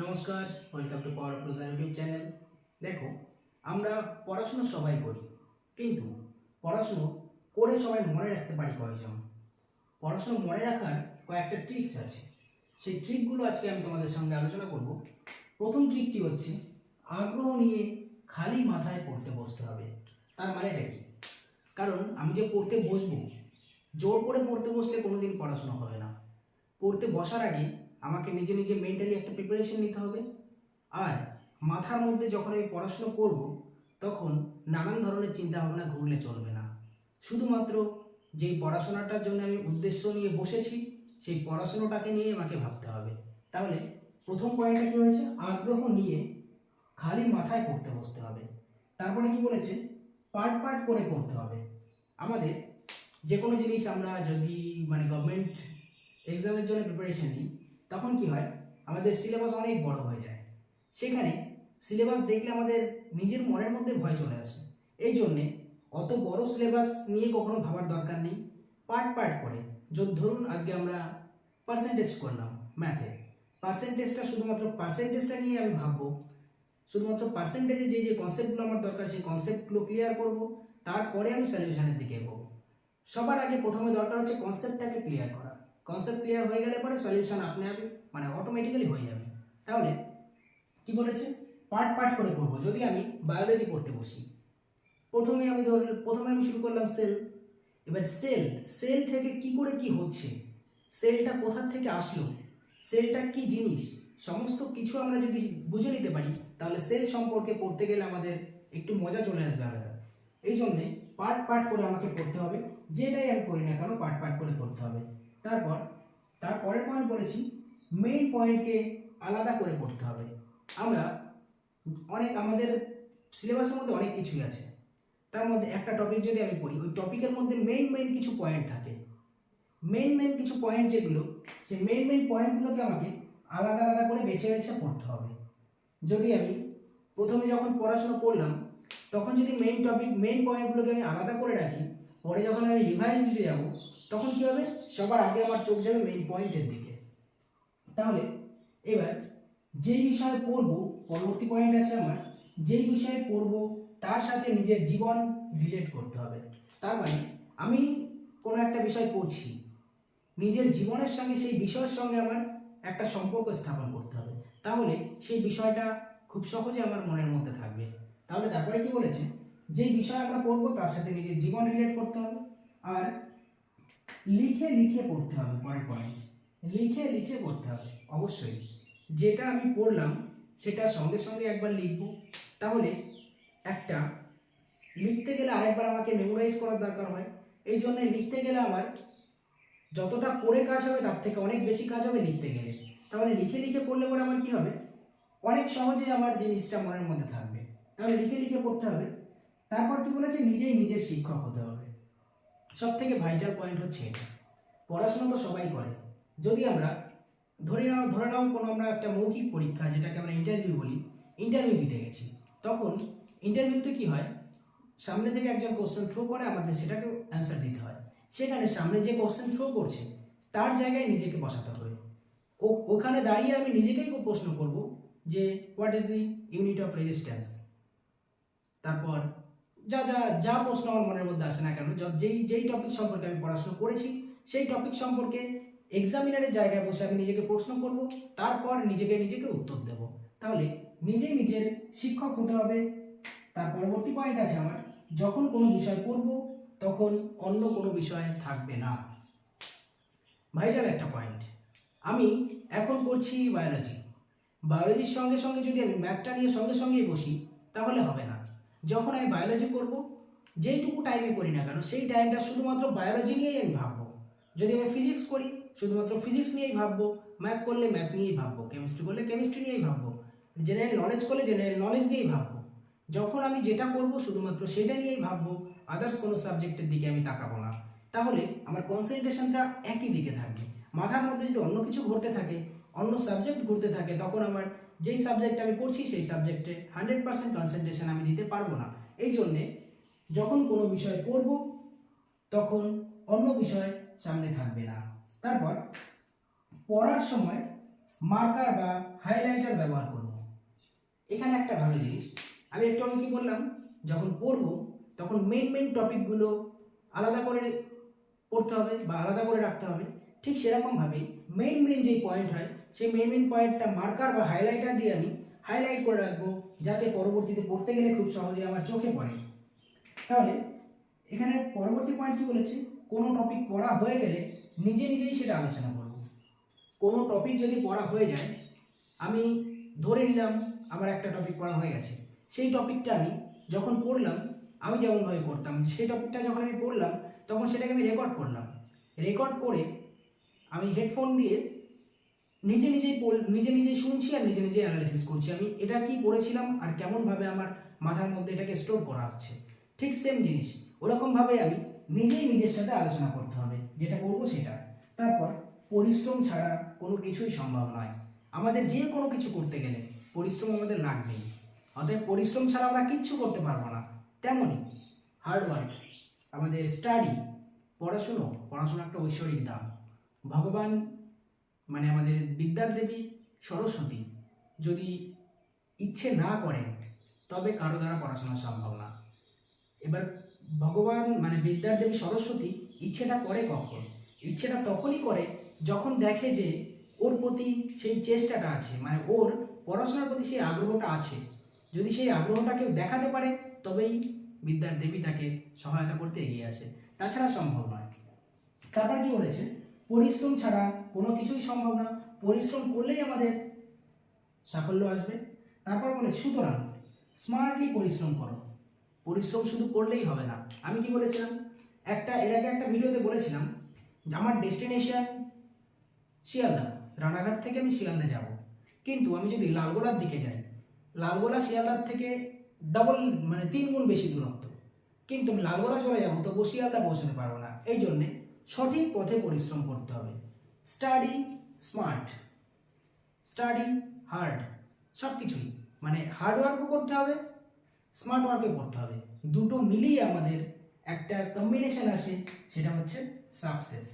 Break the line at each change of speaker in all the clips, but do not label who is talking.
নমস্কার, welcome to power of রোজা YouTube channel. দেখো, আমরা পড়াশুনো সবাই করি, কিন্তু পড়াশুনো করে সবাই মনে রাখতে পারি কয়জন? পড়াশুনো মনে রাখার কয়েকটা ট্রিক্স আছে। সেই ট্রিকগুলো আজকে আমি তোমাদের সঙ্গে আলোচনা করব। প্রথম ট্রিকটি হচ্ছে আগ্রহ নিয়ে খালি মাথায় পড়তে বসতে হবে। তার মানেটা কি? কারণ আমি যে পড়তে বসবো, জোর করে পড়তে বসলে কোনোদিন পড়াশোনা হবে না। পড়তে বসার আগে আমাকে নিজে নিজে মেন্টালি একটা প্রিপারেশন নিতে হবে। আর মাথার মধ্যে যখন আমি পড়াশুনো করব, তখন নানান ধরনের চিন্তাভাবনা ঘুরলে চলবে না। শুধুমাত্র যেই পড়াশোনাটার জন্য আমি উদ্দেশ্য নিয়ে বসেছি, সেই পড়াশোনাটাকে নিয়ে আমাকে ভাবতে হবে। তাহলে প্রথম পয়েন্টটা কী হয়েছে? আগ্রহ নিয়ে খালি মাথায় পড়তে বসতে হবে। তারপরে কি বলেছে? পার্ট পার্ট করে পড়তে হবে। আমাদের যে কোনো জিনিস আমরা যদি গভর্নমেন্ট এক্সামের জন্য প্রিপারেশন নিই, তখন কি হয়, আমাদের সিলেবাস অনেক বড় হয়ে যায়। সেখানে সিলেবাস দেখলে আমাদের নিজের মনের মধ্যে ভয় চলে আসে। এই জন্যে অত বড় সিলেবাস নিয়ে কখনো ভাবার দরকার নেই। পার্ট পার্ট করে, যদি ধরুন আজকে আমরা পার্সেন্টেজ করলাম ম্যাথে, পার্সেন্টেজটা শুধুমাত্র পার্সেন্টেজটা নিয়ে আমি ভাববো। শুধুমাত্র পার্সেন্টেজে যে যে কনসেপ্টগুলো আমার দরকার, সেই কনসেপ্টগুলো ক্লিয়ার করব, তারপরে আমি সলিউশনের দিকে এগোবো। সবার আগে প্রথমে দরকার হচ্ছে কনসেপ্টটাকে ক্লিয়ার করা। কনসেপ্ট ক্লিয়ার হয়ে গেলে পরে সলিউশন আপনি অটোমেটিক্যালি হয়ে যাবে। তাহলে কি বলেছে? পার্ট পার্ট করে পড়বো। যদি আমি বায়োলজি পড়তে বসি, প্রথমে আমি শুরু করলাম সেল। এবার সেল সেল থেকে কি করে কি হচ্ছে, সেলটা কোথা থেকে আসলো, সেলটা কি জিনিস, সমস্ত কিছু আমরা যদি বুঝে নিতে পারি, তাহলে সেল সম্পর্কে পড়তে গেলে আমাদের একটু মজা চলে আসবে আলাদা। এই জন্যে পার্ট পার্ট করে আমাকে পড়তে হবে। যেটাই আমি করি না কেন, পার্ট পার্ট করে পড়তে হবে। তারপরের পয়েন্ট বলেছি, মেইন পয়েন্টকে আলাদা করে পড়তে হবে। আমাদের সিলেবাসের মধ্যে অনেক কিছুই আছে। তার মধ্যে একটা টপিক যদি আমি পড়ি, ওই টপিকের মধ্যে মেইন কিছু পয়েন্ট থাকে। মেইন কিছু পয়েন্ট যেগুলো, সেই মেইন পয়েন্টগুলোকে আমাকে আলাদা আলাদা করে বেছে বেছে পড়তে হবে। যদি আমি প্রথমে যখন পড়াশোনা করলাম, তখন যদি মেইন পয়েন্টগুলোকে আমি আলাদা করে রাখি, পরে যখন আমি রিভাইজ দিতে যাব, তখন কী হবে? সবার আগে আমার চোখ যাবে মেইন পয়েন্টের দিকে। তাহলে এবার যেই বিষয়ে পড়বো, পরবর্তী পয়েন্ট আছে আমার, যেই বিষয়ে পড়বো তার সাথে নিজের জীবন রিলেট করতে হবে। তার মানে আমি কোনো একটা বিষয় পড়ছি, নিজের জীবনের সঙ্গে সেই বিষয়ের সঙ্গে আমার একটা সম্পর্ক স্থাপন করতে হবে। তাহলে সেই বিষয়টা খুব সহজে আমার মনের মধ্যে থাকবে। তাহলে তারপরে কি বলেছে? যেই বিষয় আমরা পড়বো তার সাথে নিজের জীবন রিলেট করতে হবে। আর লিখে লিখে পড়তে হবে। পরের পয়েন্ট, লিখে লিখে পড়তে হবে। অবশ্যই যেটা আমি পড়লাম সেটা সঙ্গে সঙ্গে একবার লিখব। তাহলে একটা লিখতে গেলে আরেকবার আমাকে মেমোরাইজ করার দরকার হয়। এই জন্য লিখতে গেলে আমার যতটা পড়ে কাজ হবে তার থেকে অনেক বেশি কাজ হবে লিখতে গেলে। তাহলে লিখে লিখে পড়লে পরে আমার কি হবে? অনেক সহজেই আমার জিনিসটা মনের মধ্যে থাকবে। তাহলে লিখে লিখে পড়তে হবে। তারপর কি বলেছে? নিজেই নিজের শিক্ষক হতে হবে। সব থেকে ভাইটাল পয়েন্ট হচ্ছে এটা। পড়াশোনা তো সবাই করে। যদি আমরা ধরে নাও কোনো আমরা একটা মৌখিক পরীক্ষা, যেটাকে আমরা ইন্টারভিউ বলি, ইন্টারভিউ দিতে গেছি, তখন ইন্টারভিউতে কি হয়? সামনে থেকে একজন কোশ্চেন থ্রো করে, আমাদের সেটাকে অ্যান্সার দিতে হয়। সেখানে সামনে যে কোশ্চেন থ্রো করছে তার জায়গায় নিজেকে বসাতে হবে। ওখানে দাঁড়িয়ে আমি নিজেকেই প্রশ্ন করব যে what is the unit of resistance. তারপর যা যা যা প্রশ্ন আমার মনের মধ্যে আসে না কেন, যেই টপিক সম্পর্কে আমি পড়াশোনা করেছি, সেই টপিক সম্পর্কে এক্সামিনারের জায়গায় বসে আমি নিজেকে প্রশ্ন করব, তারপর নিজেকে উত্তর দেব। তাহলে নিজেই নিজের শিক্ষক হতে হবে। তার পরবর্তী পয়েন্ট আছে আমার, যখন কোনো বিষয় পড়ব তখন অন্য কোনো বিষয় থাকবে না। ভাইটাল একটা পয়েন্ট। আমি এখন পড়ছি বায়োলজির সঙ্গে সঙ্গে যদি আমি ম্যাথটা নিয়ে সঙ্গে সঙ্গেই বসি, তাহলে হবে না। যখন আমি বায়োলজি করব, যেইটুকু টাইমে করি না কেন, সেই টাইমটা শুধুমাত্র বায়োলজি নিয়েই আমি ভাববো। যদি আমি ফিজিক্স করি, শুধুমাত্র ফিজিক্স নিয়েই ভাববো। ম্যাথ করলে ম্যাথ নিয়েই ভাববো। কেমিস্ট্রি করলে কেমিস্ট্রি নিয়েই ভাববো। জেনারেল নলেজ করলে জেনারেল নলেজ নিয়েই ভাববো। যখন আমি যেটা করব শুধুমাত্র সেটা নিয়েই ভাববো, আদার্স কোনো সাবজেক্টের দিকে আমি তাকাবো না। তাহলে আমার কনসেন্ট্রেশনটা একই দিকে থাকবে। মাথার মধ্যে যদি অন্য কিছু ঘুরতে থাকে, অন্য সাবজেক্ট ঘুরতে থাকে, তখন আমার যেই সাবজেক্ট আমি পড়ছি সেই সাবজেক্টে 100% কনসেন্ট্রেশন আমি দিতে পারবো না। এই জন্যে যখন কোনো বিষয় পড়ব তখন অন্য বিষয় সামনে থাকবে না। তারপর পড়ার সময় মার্কার বা হাইলাইটার ব্যবহার করব। এখানে একটা ভালো জিনিস, আমি একটু আগে কি বললাম, যখন পড়ব তখন মেইন টপিকগুলো আলাদা করে পড়তে হবে বা আলাদা করে রাখতে হবে। ঠিক সেরকমভাবেই মেইন যেই পয়েন্ট হয় সেই মেইন পয়েন্টটা মার্কার বা হাইলাইটার দিয়ে আমি হাইলাইট করে রাখবো, যাতে পরবর্তীতে পড়তে গেলে খুব সহজে আমার চোখে পড়ে। তাহলে এখানে পরবর্তী পয়েন্ট কি বলেছে, কোনো টপিক পড়া হয়ে গেলে নিজেই সেটা আলোচনা করব। কোনো টপিক যদি পড়া হয়ে যায়, আমি ধরে নিলাম আমার একটা টপিক পড়া হয়ে গেছে, সেই টপিকটা আমি যখন পড়লাম, আমি যেমনভাবে পড়তাম, সেই টপিকটা যখন আমি পড়লাম তখন সেটাকে আমি রেকর্ড করলাম। রেকর্ড করে আমি হেডফোন দিয়ে নিজেই শুনছি আর নিজেই অ্যানালাইসিস করছি, আমি এটা কি পড়েছিলাম আর কেমনভাবে আমার মাথার মধ্যে এটাকে স্টোর করা হচ্ছে। ঠিক সেম জিনিস ওরকমভাবে আমি নিজের সাথে আলোচনা করতে হবে, যেটা করবো সেটা। তারপর পরিশ্রম ছাড়া কোনো কিছুই সম্ভব নয়। আমাদের যে কোনো কিছু করতে গেলে পরিশ্রম আমাদের লাগবেই, অতএব পরিশ্রম ছাড়া আমরা কিচ্ছু করতে পারবো না। তেমনই হার্ডওয়ার্ক, আমাদের স্টাডি, পড়াশোনা একটা ঐশ্বরিক দান। ভগবান মানে আমাদের বিদ্যার দেবী সরস্বতী যদি ইচ্ছে না করেন তবে কারো দ্বারা পড়াশোনা সম্ভব না। এবার ভগবান মানে বিদ্যার দেবী সরস্বতী ইচ্ছেটা করে কখন? ইচ্ছেটা তখনই করে যখন দেখে যে ওর প্রতি সেই চেষ্টাটা আছে, মানে ওর পড়াশোনার প্রতি সেই আগ্রহটা আছে। যদি সেই আগ্রহটা কেউ দেখাতে পারে তবেই বিদ্যার দেবী তাকে সহায়তা করতে এগিয়ে আসে, তাছাড়া সম্ভব নয়। তারপর কি বলেছে, পরিশ্রম ছাড়া কোনো কিছুই সম্ভব না, পরিশ্রম করলেই আমাদের সাফল্য আসবে। তারপর বলে সুতরাং স্মার্টলি পরিশ্রম করো। পরিশ্রম শুধু করলেই হবে না। আমি কি বলেছিলাম, এর আগে একটা ভিডিওতে বলেছিলাম যে আমার ডেস্টিনেশন শিয়ালদা, রানাঘাট থেকে আমি শিয়ালদা যাব, কিন্তু আমি যদি লালগোলার দিকে যাই, লালগোলা শিয়ালদার থেকে ডবল মানে 3 গুণ বেশি দূরত্ব, কিন্তু আমি লালগোলা চলে যাবো তবু শিয়ালদা পৌঁছাতে পারবো না। এই জন্যে সঠিক পথে পরিশ্রম করতে হবে। স্টাডি স্মার্ট, স্টাডি হার্ড, সব কিছুই মানে হার্ড ওয়ার্কও করতে হবে, স্মার্ট ওয়ার্কও করতে হবে। দুটো মিলিয়ে আমাদের একটা কম্বিনেশন আসে, সেটা হচ্ছে সাকসেস।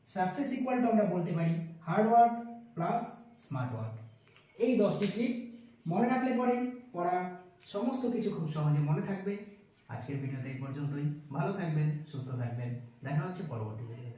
সাকসেস ইকুয়াল টু আমরা বলতে পারি hard work plus smart work. এই 10টি ট্রিক মনে রাখলে পরে পড়া সমস্ত কিছু খুব সহজে মনে থাকবে। আজকের ভিডিওতে এই পর্যন্তই। ভালো থাকবেন, সুস্থ থাকবেন, দেখা হচ্ছে পরবর্তী ভিডিওতে।